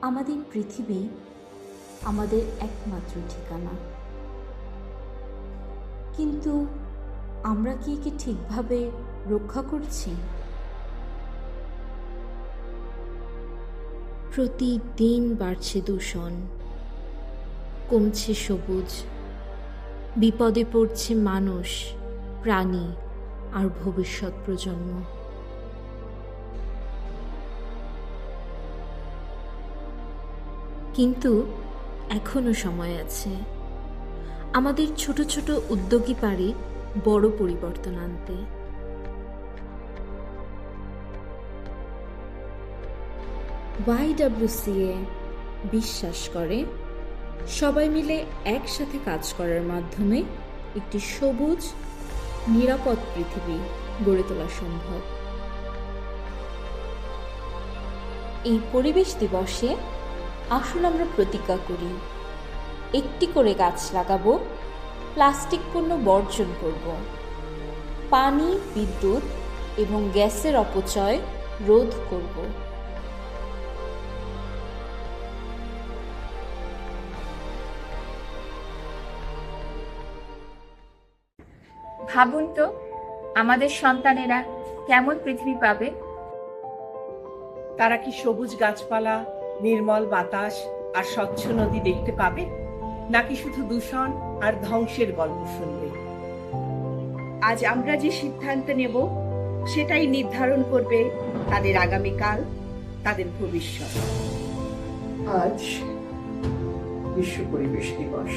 আমাদের পৃথিবী আমাদের একমাত্র ঠিকানা, কিন্তু আমরা কি একে ঠিকভাবে রক্ষা করছি? প্রতিদিন বাড়ছে দূষণ, কমছে সবুজ, বিপদে পড়ছে মানুষ, প্রাণী আর ভবিষ্যৎ প্রজন্ম। কিন্তু এখনো সময় আছে। আমাদের ছোট ছোট উদ্যোগই পারে বড় পরিবর্তন আনতে। YWCA বিশ্বাস করে সবাই মিলে একসাথে কাজ করার মাধ্যমে একটি সবুজ, নিরাপদ পৃথিবী গড়ে তোলা সম্ভব। এই পরিবেশ দিবসে আসুন আমরা প্রতিজ্ঞা করি, একটি করে গাছ লাগাবো, প্লাস্টিক পণ্য বর্জন করব, পানি, বিদ্যুৎ এবং গ্যাসের অপচয় রোধ করব। ভাবুন তো, আমাদের সন্তানেরা কেমন পৃথিবী পাবে? তারা কি সবুজ গাছপালা, নির্মল বাতাস আর স্বচ্ছ নদী দেখতে পাবে, নাকি শুধু দূষণ আর ধ্বংসের গল্প শুনবে? আজ আমরা যে সিদ্ধান্ত নেব সেটাই নির্ধারণ করবে তাদের আগামীকাল, তাদের ভবিষ্যৎ। আজ বিশ্ব পরিবেশ দিবস।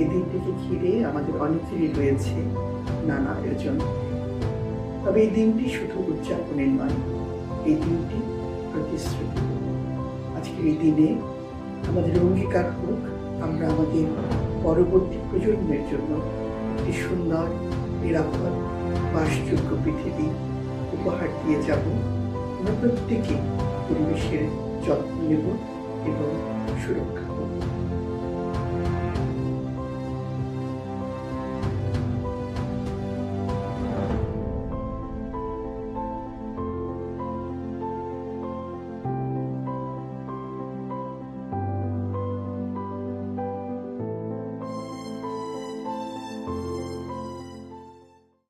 এই দিনটিকে ঘিরে আমাদের অনেকেরই রয়েছে নানা আয়োজন। তবে এই দিনটি শুধু উদযাপনের নয়, এই দিনটি প্রতিশ্রুতি। আজকের এই দিনে আমাদের অঙ্গীকার হোক, আমরা আমাদের পরবর্তী প্রজন্মের জন্য একটি সুন্দর, নিরাপদ, বাসযোগ্য পৃথিবী উপহার দিয়ে যাব। আমরা প্রত্যেকে পরিবেশের যত্ন নেব এবং সুরক্ষা